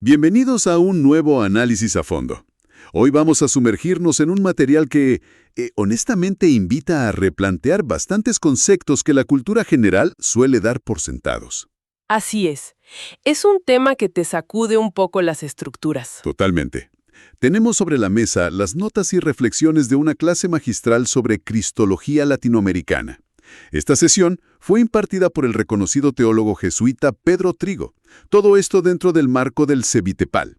Bienvenidos a un nuevo análisis a fondo. Hoy vamos a sumergirnos en un material que, honestamente, invita a replantear bastantes conceptos que la cultura general suele dar por sentados. Así es. Es un tema que te sacude un poco las estructuras. Totalmente. Tenemos sobre la mesa las notas y reflexiones de una clase magistral sobre Cristología latinoamericana. Esta sesión fue impartida por el reconocido teólogo jesuita Pedro Trigo. Todo esto dentro del marco del CEBITEPAL.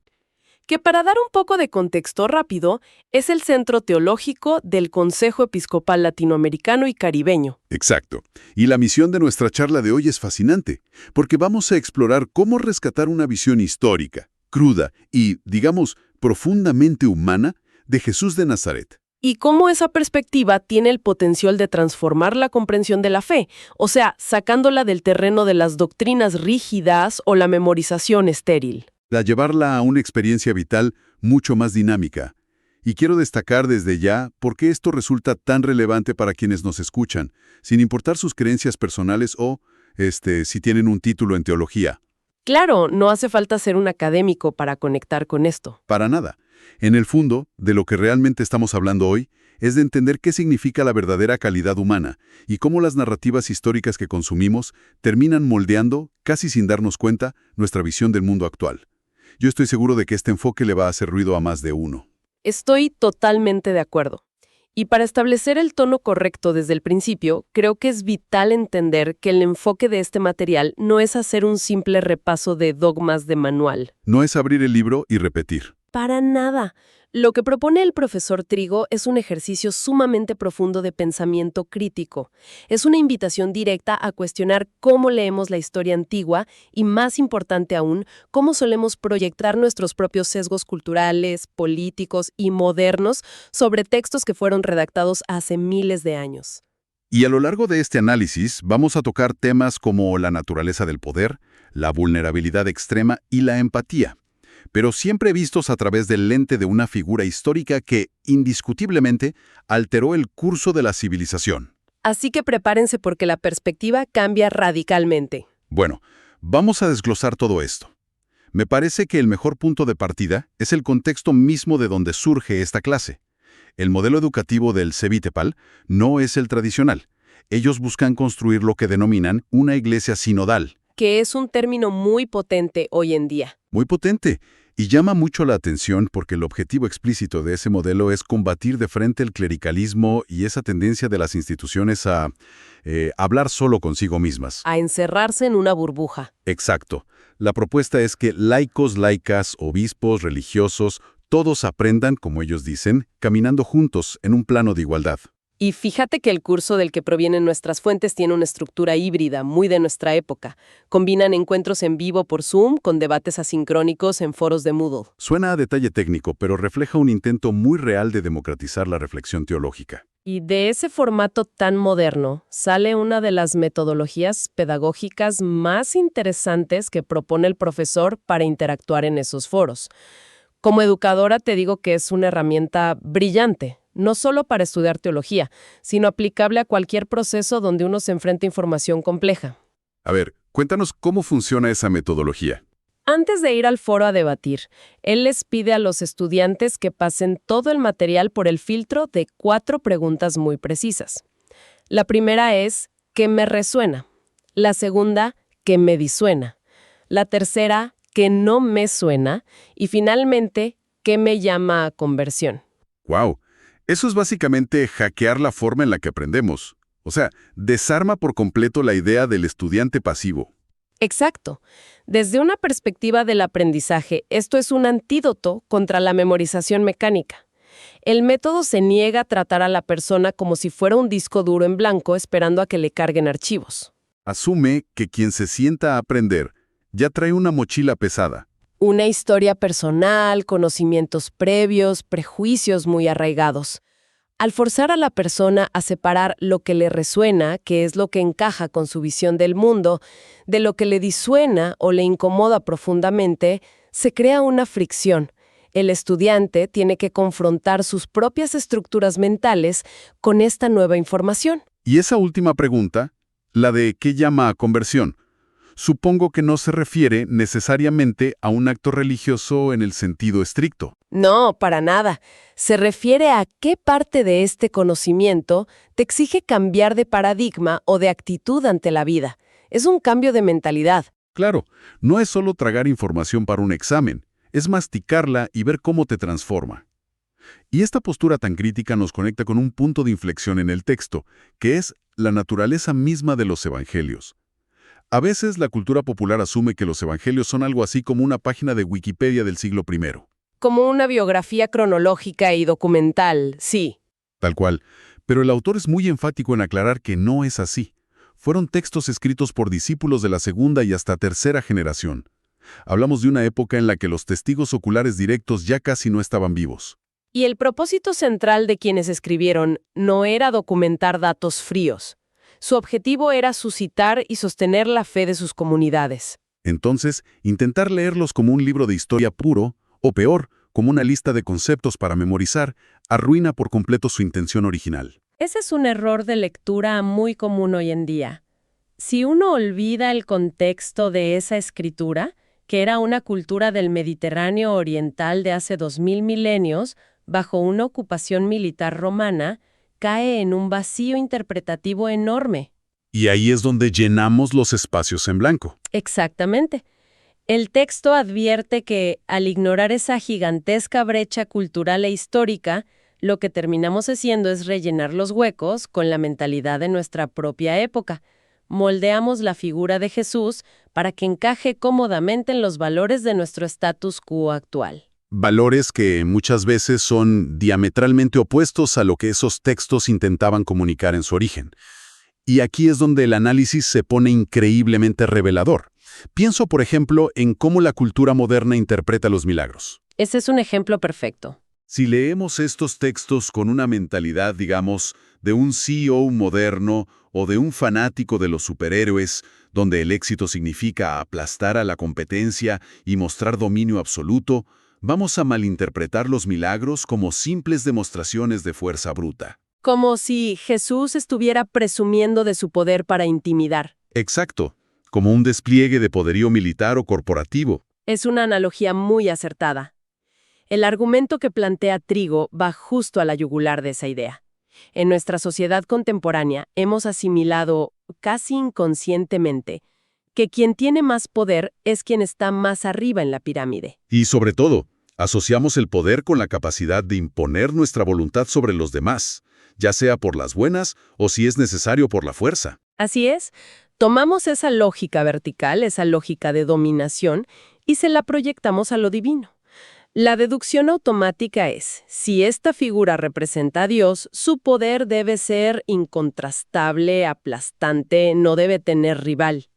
Que para dar un poco de contexto rápido, es el centro teológico del Consejo Episcopal Latinoamericano y Caribeño. Exacto. Y la misión de nuestra charla de hoy es fascinante, porque vamos a explorar cómo rescatar una visión histórica, cruda y, digamos, profundamente humana de Jesús de Nazaret. Y cómo esa perspectiva tiene el potencial de transformar la comprensión de la fe, o sea, sacándola del terreno de las doctrinas rígidas o la memorización estéril. A llevarla a una experiencia vital mucho más dinámica. Y quiero destacar desde ya por qué esto resulta tan relevante para quienes nos escuchan, sin importar sus creencias personales o, si tienen un título en teología. Claro, no hace falta ser un académico para conectar con esto. Para nada. En el fondo, de lo que realmente estamos hablando hoy, es de entender qué significa la verdadera calidad humana y cómo las narrativas históricas que consumimos terminan moldeando, casi sin darnos cuenta, nuestra visión del mundo actual. Yo estoy seguro de que este enfoque le va a hacer ruido a más de uno. Estoy totalmente de acuerdo. Y para establecer el tono correcto desde el principio, creo que es vital entender que el enfoque de este material no es hacer un simple repaso de dogmas de manual. No es abrir el libro y repetir. Para nada. Lo que propone el profesor Trigo es un ejercicio sumamente profundo de pensamiento crítico. Es una invitación directa a cuestionar cómo leemos la historia antigua y, más importante aún, cómo solemos proyectar nuestros propios sesgos culturales, políticos y modernos sobre textos que fueron redactados hace miles de años. Y a lo largo de este análisis vamos a tocar temas como la naturaleza del poder, la vulnerabilidad extrema y la empatía, pero siempre vistos a través del lente de una figura histórica que, indiscutiblemente, alteró el curso de la civilización. Así que prepárense porque la perspectiva cambia radicalmente. Bueno, vamos a desglosar todo esto. Me parece que el mejor punto de partida es el contexto mismo de donde surge esta clase. El modelo educativo del CEBITEPAL no es el tradicional. Ellos buscan construir lo que denominan una iglesia sinodal. Que es un término muy potente hoy en día. Muy potente, y llama mucho la atención porque el objetivo explícito de ese modelo es combatir de frente el clericalismo y esa tendencia de las instituciones a hablar solo consigo mismas. A encerrarse en una burbuja. Exacto. La propuesta es que laicos, laicas, obispos, religiosos, todos aprendan, como ellos dicen, caminando juntos en un plano de igualdad. Y fíjate que el curso del que provienen nuestras fuentes tiene una estructura híbrida, muy de nuestra época. Combinan encuentros en vivo por Zoom con debates asincrónicos en foros de Moodle. Suena a detalle técnico, pero refleja un intento muy real de democratizar la reflexión teológica. Y de ese formato tan moderno sale una de las metodologías pedagógicas más interesantes que propone el profesor para interactuar en esos foros. Como educadora te digo que es una herramienta brillante. No solo para estudiar teología, sino aplicable a cualquier proceso donde uno se enfrenta a información compleja. A ver, cuéntanos cómo funciona esa metodología. Antes de ir al foro a debatir, él les pide a los estudiantes que pasen todo el material por el filtro de 4 preguntas muy precisas. La primera es, ¿qué me resuena? La segunda, ¿qué me disuena? La tercera, ¿qué no me suena? Y finalmente, ¿qué me llama a conversión? ¡Wow! Eso es básicamente hackear la forma en la que aprendemos. O sea, desarma por completo la idea del estudiante pasivo. Exacto. Desde una perspectiva del aprendizaje, esto es un antídoto contra la memorización mecánica. El método se niega a tratar a la persona como si fuera un disco duro en blanco esperando a que le carguen archivos. Asume que quien se sienta a aprender ya trae una mochila pesada. Una historia personal, conocimientos previos, prejuicios muy arraigados. Al forzar a la persona a separar lo que le resuena, que es lo que encaja con su visión del mundo, de lo que le disuena o le incomoda profundamente, se crea una fricción. El estudiante tiene que confrontar sus propias estructuras mentales con esta nueva información. Y esa última pregunta, la de ¿qué llama a conversión?, Supongo que no se refiere necesariamente a un acto religioso en el sentido estricto. No, para nada. Se refiere a qué parte de este conocimiento te exige cambiar de paradigma o de actitud ante la vida. Es un cambio de mentalidad. Claro, no es solo tragar información para un examen, es masticarla y ver cómo te transforma. Y esta postura tan crítica nos conecta con un punto de inflexión en el texto, que es la naturaleza misma de los evangelios. A veces la cultura popular asume que los evangelios son algo así como una página de Wikipedia del siglo I. Como una biografía cronológica y documental, sí. Tal cual, pero el autor es muy enfático en aclarar que no es así. Fueron textos escritos por discípulos de la segunda y hasta tercera generación. Hablamos de una época en la que los testigos oculares directos ya casi no estaban vivos. Y el propósito central de quienes escribieron no era documentar datos fríos. Su objetivo era suscitar y sostener la fe de sus comunidades. Entonces, intentar leerlos como un libro de historia puro, o peor, como una lista de conceptos para memorizar, arruina por completo su intención original. Ese es un error de lectura muy común hoy en día. Si uno olvida el contexto de esa escritura, que era una cultura del Mediterráneo oriental de hace 2000 milenios, bajo una ocupación militar romana, cae en un vacío interpretativo enorme. Y ahí es donde llenamos los espacios en blanco. Exactamente. El texto advierte que, al ignorar esa gigantesca brecha cultural e histórica, lo que terminamos haciendo es rellenar los huecos con la mentalidad de nuestra propia época. Moldeamos la figura de Jesús para que encaje cómodamente en los valores de nuestro status quo actual. Valores que muchas veces son diametralmente opuestos a lo que esos textos intentaban comunicar en su origen. Y aquí es donde el análisis se pone increíblemente revelador. Pienso, por ejemplo, en cómo la cultura moderna interpreta los milagros. Ese es un ejemplo perfecto. Si leemos estos textos con una mentalidad, digamos, de un CEO moderno o de un fanático de los superhéroes, donde el éxito significa aplastar a la competencia y mostrar dominio absoluto, vamos a malinterpretar los milagros como simples demostraciones de fuerza bruta. Como si Jesús estuviera presumiendo de su poder para intimidar. Exacto, como un despliegue de poderío militar o corporativo. Es una analogía muy acertada. El argumento que plantea Trigo va justo a la yugular de esa idea. En nuestra sociedad contemporánea hemos asimilado, casi inconscientemente, que quien tiene más poder es quien está más arriba en la pirámide. Y sobre todo, asociamos el poder con la capacidad de imponer nuestra voluntad sobre los demás, ya sea por las buenas o si es necesario por la fuerza. Así es, tomamos esa lógica vertical, esa lógica de dominación, y se la proyectamos a lo divino. La deducción automática es, si esta figura representa a Dios, su poder debe ser incontrastable, aplastante, no debe tener rival.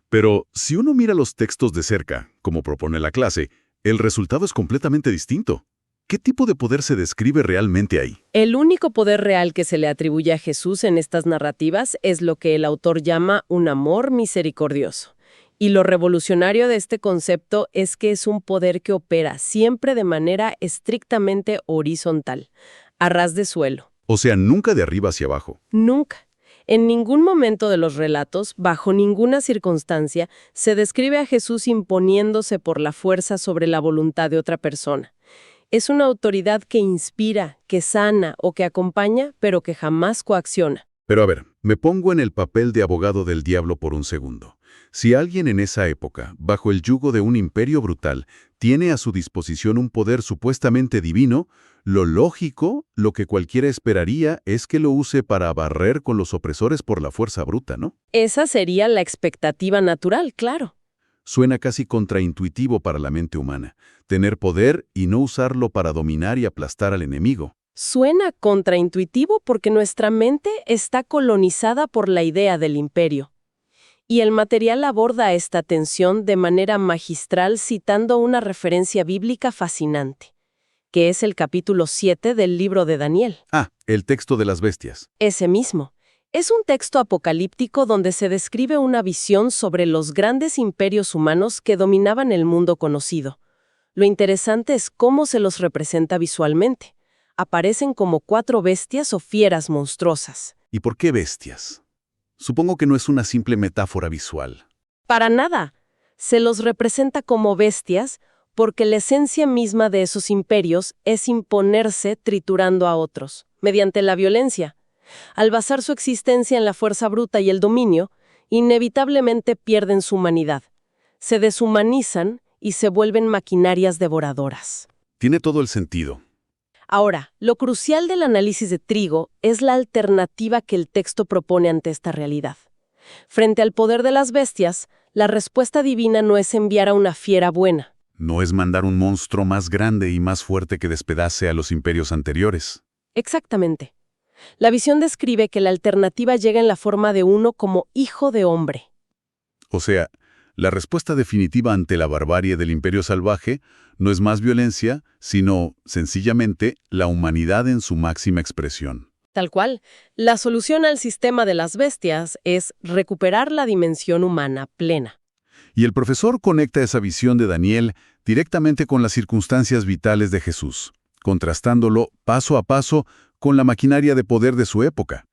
Pero si uno mira los textos de cerca, como propone la clase, el resultado es completamente distinto. ¿Qué tipo de poder se describe realmente ahí? El único poder real que se le atribuye a Jesús en estas narrativas es lo que el autor llama un amor misericordioso. Y lo revolucionario de este concepto es que es un poder que opera siempre de manera estrictamente horizontal, a ras de suelo. O sea, nunca de arriba hacia abajo. Nunca. En ningún momento de los relatos, bajo ninguna circunstancia, se describe a Jesús imponiéndose por la fuerza sobre la voluntad de otra persona. Es una autoridad que inspira, que sana o que acompaña, pero que jamás coacciona. Pero a ver, me pongo en el papel de abogado del diablo por un segundo. Si alguien en esa época, bajo el yugo de un imperio brutal, tiene a su disposición un poder supuestamente divino, lo lógico, lo que cualquiera esperaría, es que lo use para barrer con los opresores por la fuerza bruta, ¿no? Esa sería la expectativa natural, claro. Suena casi contraintuitivo para la mente humana, tener poder y no usarlo para dominar y aplastar al enemigo. Suena contraintuitivo porque nuestra mente está colonizada por la idea del imperio. Y el material aborda esta tensión de manera magistral citando una referencia bíblica fascinante, que es el capítulo 7 del libro de Daniel. Ah, el texto de las bestias. Ese mismo. Es un texto apocalíptico donde se describe una visión sobre los grandes imperios humanos que dominaban el mundo conocido. Lo interesante es cómo se los representa visualmente. Aparecen como 4 bestias o fieras monstruosas. ¿Y por qué bestias? Supongo que no es una simple metáfora visual. Para nada. Se los representa como bestias porque la esencia misma de esos imperios es imponerse triturando a otros, mediante la violencia. Al basar su existencia en la fuerza bruta y el dominio, inevitablemente pierden su humanidad. Se deshumanizan y se vuelven maquinarias devoradoras. Tiene todo el sentido. Ahora, lo crucial del análisis de Trigo es la alternativa que el texto propone ante esta realidad. Frente al poder de las bestias, la respuesta divina no es enviar a una fiera buena. No es mandar un monstruo más grande y más fuerte que despedace a los imperios anteriores. Exactamente. La visión describe que la alternativa llega en la forma de uno como hijo de hombre. O sea, la respuesta definitiva ante la barbarie del imperio salvaje no es más violencia, sino, sencillamente, la humanidad en su máxima expresión. Tal cual, la solución al sistema de las bestias es recuperar la dimensión humana plena. Y el profesor conecta esa visión de Daniel directamente con las circunstancias vitales de Jesús, contrastándolo paso a paso con la maquinaria de poder de su época.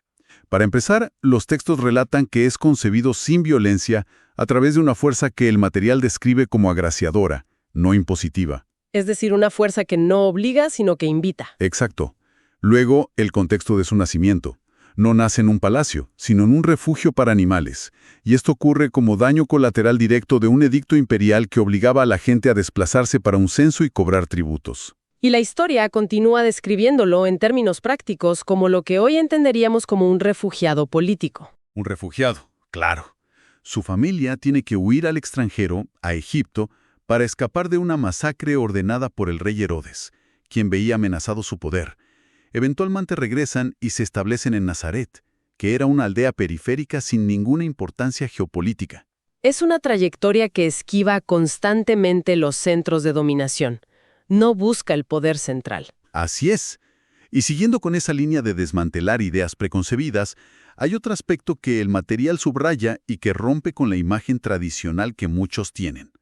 Para empezar, los textos relatan que es concebido sin violencia a través de una fuerza que el material describe como agraciadora, no impositiva. Es decir, una fuerza que no obliga, sino que invita. Exacto. Luego, el contexto de su nacimiento. No nace en un palacio, sino en un refugio para animales, y esto ocurre como daño colateral directo de un edicto imperial que obligaba a la gente a desplazarse para un censo y cobrar tributos. Y la historia continúa describiéndolo en términos prácticos como lo que hoy entenderíamos como un refugiado político. Un refugiado, claro. Su familia tiene que huir al extranjero, a Egipto, para escapar de una masacre ordenada por el rey Herodes, quien veía amenazado su poder. Eventualmente regresan y se establecen en Nazaret, que era una aldea periférica sin ninguna importancia geopolítica. Es una trayectoria que esquiva constantemente los centros de dominación. No busca el poder central. Así es. Y siguiendo con esa línea de desmantelar ideas preconcebidas, hay otro aspecto que el material subraya y que rompe con la imagen tradicional que muchos tienen.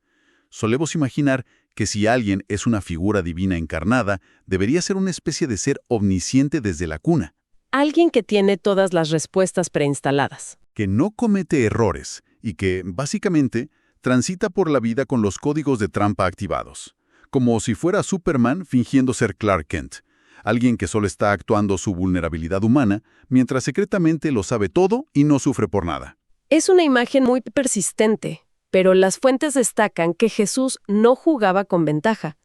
Solemos imaginar que si alguien es una figura divina encarnada, debería ser una especie de ser omnisciente desde la cuna. Alguien que tiene todas las respuestas preinstaladas. Que no comete errores y que, básicamente, transita por la vida con los códigos de trampa activados. Como si fuera Superman fingiendo ser Clark Kent. Alguien que solo está actuando su vulnerabilidad humana, mientras secretamente lo sabe todo y no sufre por nada. Es una imagen muy persistente, pero las fuentes destacan que Jesús no jugaba con ventaja.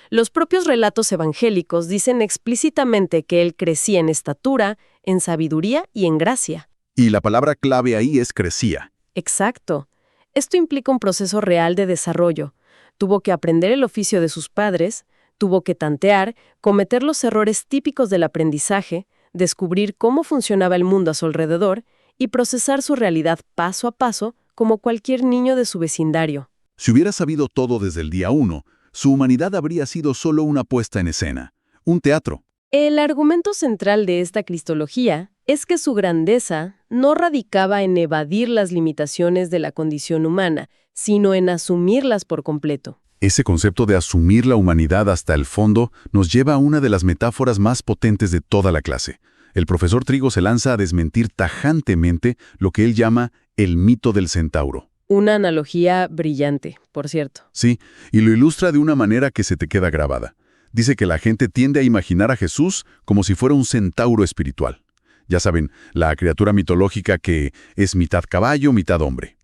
Los propios relatos evangélicos dicen explícitamente que él crecía en estatura, en sabiduría y en gracia. Y la palabra clave ahí es crecía. Exacto. Esto implica un proceso real de desarrollo. Tuvo que aprender el oficio de sus padres, tuvo que tantear, cometer los errores típicos del aprendizaje, descubrir cómo funcionaba el mundo a su alrededor y procesar su realidad paso a paso como cualquier niño de su vecindario. Si hubiera sabido todo desde el día 1, su humanidad habría sido solo una puesta en escena, un teatro. El argumento central de esta cristología es que su grandeza no radicaba en evadir las limitaciones de la condición humana, sino en asumirlas por completo. Ese concepto de asumir la humanidad hasta el fondo nos lleva a una de las metáforas más potentes de toda la clase. El profesor Trigo se lanza a desmentir tajantemente lo que él llama el mito del centauro. Una analogía brillante, por cierto. Sí, y lo ilustra de una manera que se te queda grabada. Dice que la gente tiende a imaginar a Jesús como si fuera un centauro espiritual. Ya saben, la criatura mitológica que es mitad caballo, mitad hombre.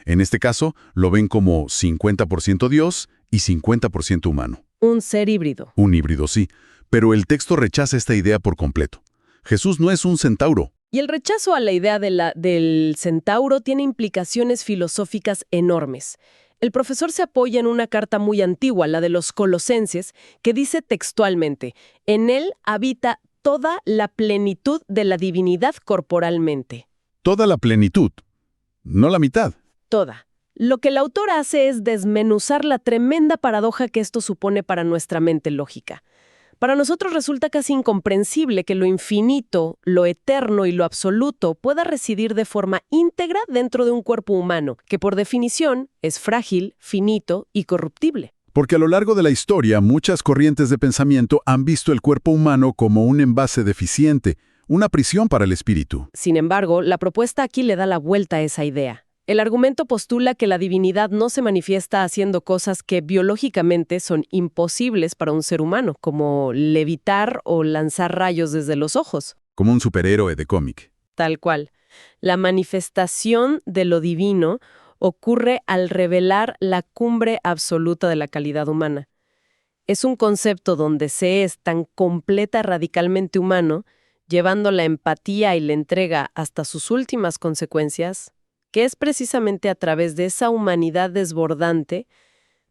En este caso, lo ven como 50% Dios y 50% humano. Un ser híbrido. Un híbrido, sí, pero el texto rechaza esta idea por completo. Jesús no es un centauro. Y el rechazo a la idea del centauro tiene implicaciones filosóficas enormes. El profesor se apoya en una carta muy antigua, la de los Colosenses, que dice textualmente, «En él habita toda la plenitud de la divinidad corporalmente». Toda la plenitud, no la mitad. Toda. Lo que el autor hace es desmenuzar la tremenda paradoja que esto supone para nuestra mente lógica. Para nosotros resulta casi incomprensible que lo infinito, lo eterno y lo absoluto pueda residir de forma íntegra dentro de un cuerpo humano, que por definición es frágil, finito y corruptible. Porque a lo largo de la historia, muchas corrientes de pensamiento han visto el cuerpo humano como un envase deficiente, una prisión para el espíritu. Sin embargo, la propuesta aquí le da la vuelta a esa idea. El argumento postula que la divinidad no se manifiesta haciendo cosas que biológicamente son imposibles para un ser humano, como levitar o lanzar rayos desde los ojos. Como un superhéroe de cómic. Tal cual. La manifestación de lo divino ocurre al revelar la cumbre absoluta de la calidad humana. Es un concepto donde se es tan completa radicalmente humano, llevando la empatía y la entrega hasta sus últimas consecuencias, que es precisamente a través de esa humanidad desbordante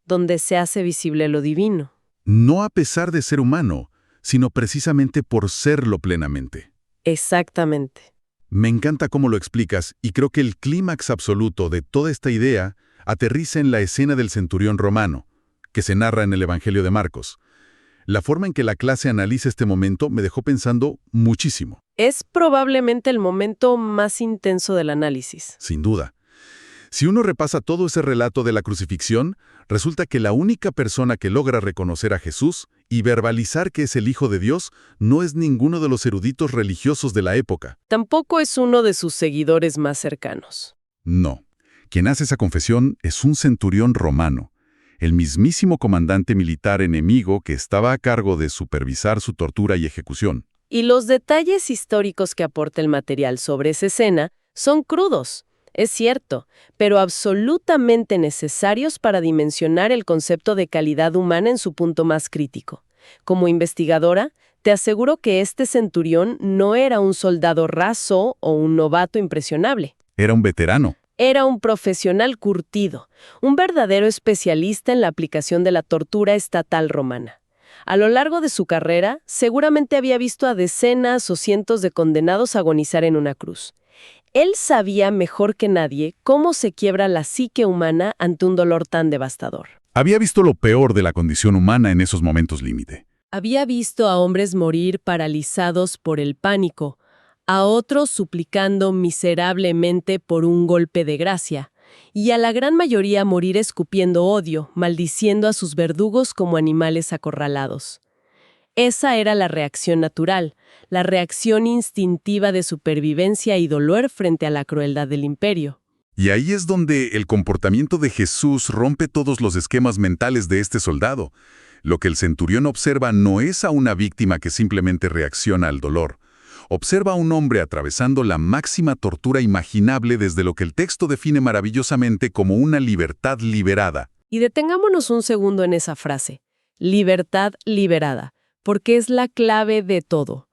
donde se hace visible lo divino. No a pesar de ser humano, sino precisamente por serlo plenamente. Exactamente. Me encanta cómo lo explicas y creo que el clímax absoluto de toda esta idea aterriza en la escena del centurión romano, que se narra en el Evangelio de Marcos. La forma en que la clase analiza este momento me dejó pensando muchísimo. Es probablemente el momento más intenso del análisis. Sin duda. Si uno repasa todo ese relato de la crucifixión, resulta que la única persona que logra reconocer a Jesús y verbalizar que es el Hijo de Dios no es ninguno de los eruditos religiosos de la época. Tampoco es uno de sus seguidores más cercanos. No. Quien hace esa confesión es un centurión romano, el mismísimo comandante militar enemigo que estaba a cargo de supervisar su tortura y ejecución. Y los detalles históricos que aporta el material sobre esa escena son crudos. Es cierto, pero absolutamente necesarios para dimensionar el concepto de calidad humana en su punto más crítico. Como investigadora, te aseguro que este centurión no era un soldado raso o un novato impresionable. Era un veterano. Era un profesional curtido, un verdadero especialista en la aplicación de la tortura estatal romana. A lo largo de su carrera, seguramente había visto a decenas o cientos de condenados agonizar en una cruz. Él sabía mejor que nadie cómo se quiebra la psique humana ante un dolor tan devastador. Había visto lo peor de la condición humana en esos momentos límite. Había visto a hombres morir paralizados por el pánico, a otros suplicando miserablemente por un golpe de gracia, y a la gran mayoría morir escupiendo odio, maldiciendo a sus verdugos como animales acorralados. Esa era la reacción natural, la reacción instintiva de supervivencia y dolor frente a la crueldad del imperio. Y ahí es donde el comportamiento de Jesús rompe todos los esquemas mentales de este soldado. Lo que el centurión observa no es a una víctima que simplemente reacciona al dolor. Observa a un hombre atravesando la máxima tortura imaginable desde lo que el texto define maravillosamente como una libertad liberada. Y detengámonos un segundo en esa frase, libertad liberada, porque es la clave de todo.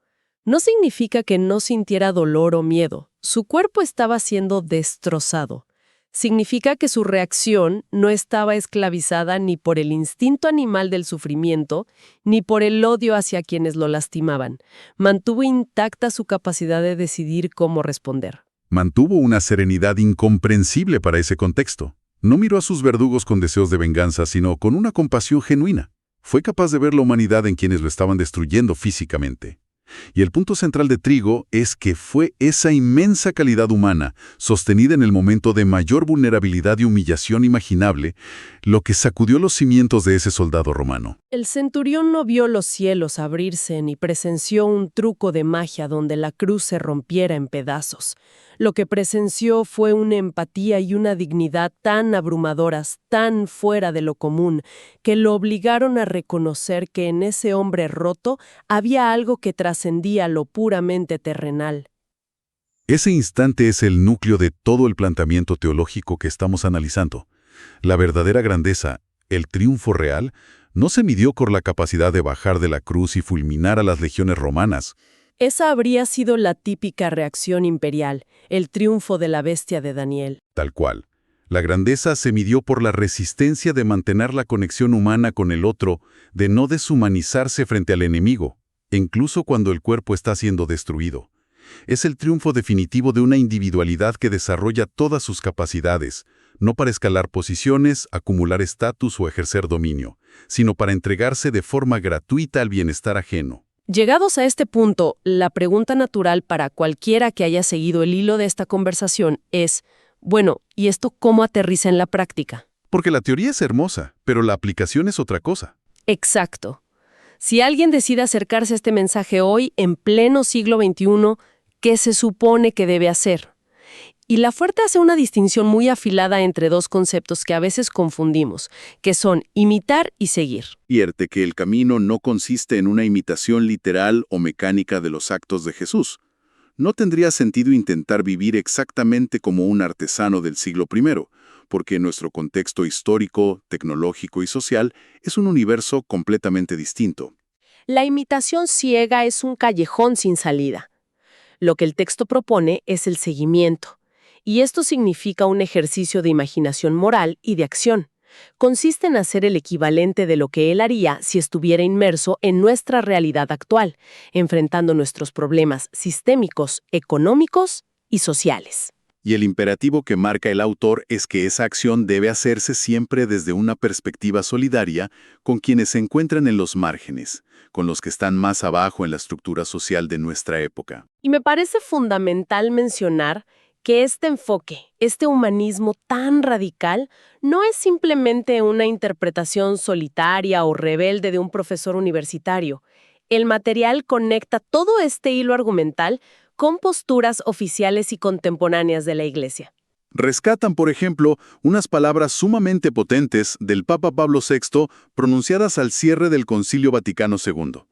No significa que no sintiera dolor o miedo. Su cuerpo estaba siendo destrozado. Significa que su reacción no estaba esclavizada ni por el instinto animal del sufrimiento, ni por el odio hacia quienes lo lastimaban. Mantuvo intacta su capacidad de decidir cómo responder. Mantuvo una serenidad incomprensible para ese contexto. No miró a sus verdugos con deseos de venganza, sino con una compasión genuina. Fue capaz de ver la humanidad en quienes lo estaban destruyendo físicamente. Y el punto central de Trigo es que fue esa inmensa calidad humana, sostenida en el momento de mayor vulnerabilidad y humillación imaginable, lo que sacudió los cimientos de ese soldado romano. El centurión no vio los cielos abrirse ni presenció un truco de magia donde la cruz se rompiera en pedazos. Lo que presenció fue una empatía y una dignidad tan abrumadoras, tan fuera de lo común, que lo obligaron a reconocer que en ese hombre roto había algo que trascendía lo puramente terrenal. Ese instante es el núcleo de todo el planteamiento teológico que estamos analizando. La verdadera grandeza, el triunfo real, no se midió por la capacidad de bajar de la cruz y fulminar a las legiones romanas. Esa habría sido la típica reacción imperial, el triunfo de la bestia de Daniel. Tal cual. La grandeza se midió por la resistencia de mantener la conexión humana con el otro, de no deshumanizarse frente al enemigo, incluso cuando el cuerpo está siendo destruido. Es el triunfo definitivo de una individualidad que desarrolla todas sus capacidades, no para escalar posiciones, acumular estatus o ejercer dominio, sino para entregarse de forma gratuita al bienestar ajeno. Llegados a este punto, la pregunta natural para cualquiera que haya seguido el hilo de esta conversación es, bueno, ¿y esto cómo aterriza en la práctica? Porque la teoría es hermosa, pero la aplicación es otra cosa. Exacto. Si alguien decide acercarse a este mensaje hoy, en pleno siglo XXI, ¿qué se supone que debe hacer? Y Lafuerte hace una distinción muy afilada entre dos conceptos que a veces confundimos, que son imitar y seguir. Advierte que el camino no consiste en una imitación literal o mecánica de los actos de Jesús. No tendría sentido intentar vivir exactamente como un artesano del siglo I, porque nuestro contexto histórico, tecnológico y social es un universo completamente distinto. La imitación ciega es un callejón sin salida. Lo que el texto propone es el seguimiento. Y esto significa un ejercicio de imaginación moral y de acción. Consiste en hacer el equivalente de lo que él haría si estuviera inmerso en nuestra realidad actual, enfrentando nuestros problemas sistémicos, económicos y sociales. Y el imperativo que marca el autor es que esa acción debe hacerse siempre desde una perspectiva solidaria con quienes se encuentran en los márgenes, con los que están más abajo en la estructura social de nuestra época. Y me parece fundamental mencionar que este enfoque, este humanismo tan radical, no es simplemente una interpretación solitaria o rebelde de un profesor universitario. El material conecta todo este hilo argumental con posturas oficiales y contemporáneas de la Iglesia. Rescatan, por ejemplo, unas palabras sumamente potentes del Papa Pablo VI pronunciadas al cierre del Concilio Vaticano II.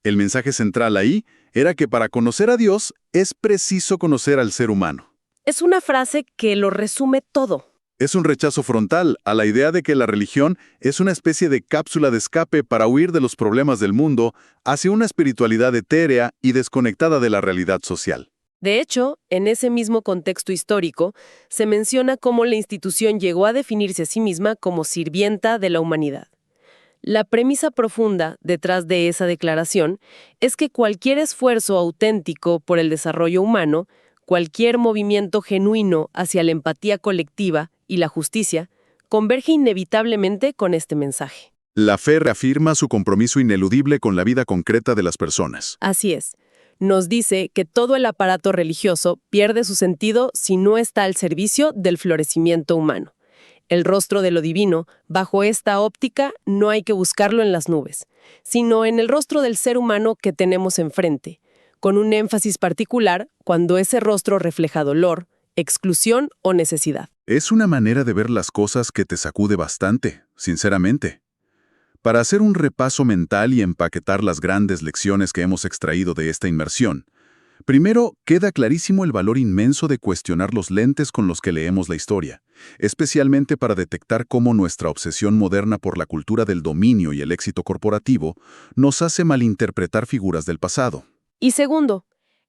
El mensaje central ahí era que para conocer a Dios es preciso conocer al ser humano. Es una frase que lo resume todo. Es un rechazo frontal a la idea de que la religión es una especie de cápsula de escape para huir de los problemas del mundo hacia una espiritualidad etérea y desconectada de la realidad social. De hecho, en ese mismo contexto histórico, se menciona cómo la institución llegó a definirse a sí misma como sirvienta de la humanidad. La premisa profunda detrás de esa declaración es que cualquier esfuerzo auténtico por el desarrollo humano, cualquier movimiento genuino hacia la empatía colectiva y la justicia, converge inevitablemente con este mensaje. La fe reafirma su compromiso ineludible con la vida concreta de las personas. Así es. Nos dice que todo el aparato religioso pierde su sentido si no está al servicio del florecimiento humano. El rostro de lo divino, bajo esta óptica, no hay que buscarlo en las nubes, sino en el rostro del ser humano que tenemos enfrente, con un énfasis particular cuando ese rostro refleja dolor, exclusión o necesidad. Es una manera de ver las cosas que te sacude bastante, sinceramente. Para hacer un repaso mental y empaquetar las grandes lecciones que hemos extraído de esta inmersión, primero, queda clarísimo el valor inmenso de cuestionar los lentes con los que leemos la historia, especialmente para detectar cómo nuestra obsesión moderna por la cultura del dominio y el éxito corporativo nos hace malinterpretar figuras del pasado. Y segundo,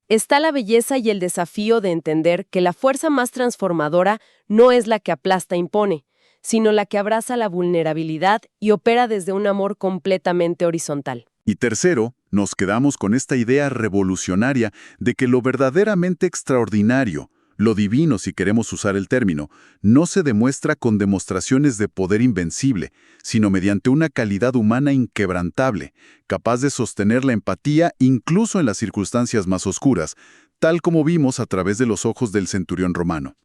está la belleza y el desafío de entender que la fuerza más transformadora no es la que aplasta e impone, sino la que abraza la vulnerabilidad y opera desde un amor completamente horizontal. Y tercero, nos quedamos con esta idea revolucionaria de que lo verdaderamente extraordinario, lo divino si queremos usar el término, no se demuestra con demostraciones de poder invencible, sino mediante una calidad humana inquebrantable, capaz de sostener la empatía incluso en las circunstancias más oscuras, tal como vimos a través de los ojos del centurión romano.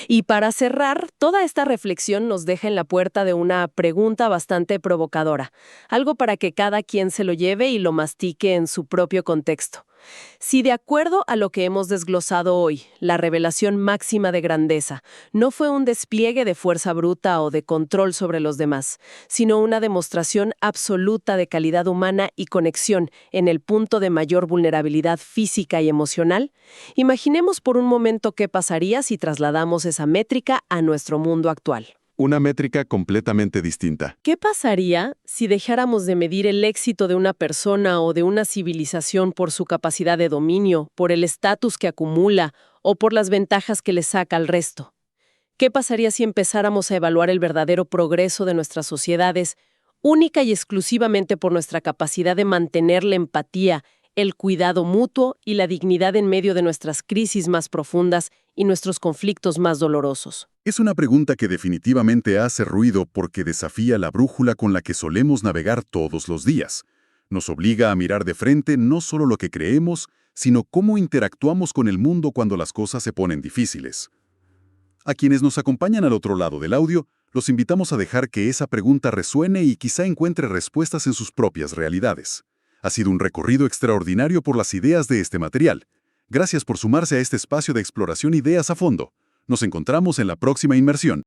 Y para cerrar, toda esta reflexión nos deja en la puerta de una pregunta bastante provocadora, algo para que cada quien se lo lleve y lo mastique en su propio contexto. Si de acuerdo a lo que hemos desglosado hoy, la revelación máxima de grandeza no fue un despliegue de fuerza bruta o de control sobre los demás, sino una demostración absoluta de calidad humana y conexión en el punto de mayor vulnerabilidad física y emocional, imaginemos por un momento qué pasaría si trasladamos esa métrica a nuestro mundo actual. Una métrica completamente distinta. ¿Qué pasaría si dejáramos de medir el éxito de una persona o de una civilización por su capacidad de dominio, por el estatus que acumula o por las ventajas que le saca al resto? ¿Qué pasaría si empezáramos a evaluar el verdadero progreso de nuestras sociedades única y exclusivamente por nuestra capacidad de mantener la empatía, el cuidado mutuo y la dignidad en medio de nuestras crisis más profundas y nuestros conflictos más dolorosos? Es una pregunta que definitivamente hace ruido porque desafía la brújula con la que solemos navegar todos los días. Nos obliga a mirar de frente no solo lo que creemos, sino cómo interactuamos con el mundo cuando las cosas se ponen difíciles. A quienes nos acompañan al otro lado del audio, los invitamos a dejar que esa pregunta resuene y quizá encuentre respuestas en sus propias realidades. Ha sido un recorrido extraordinario por las ideas de este material. Gracias por sumarse a este espacio de exploración Ideas a Fondo. Nos encontramos en la próxima inmersión.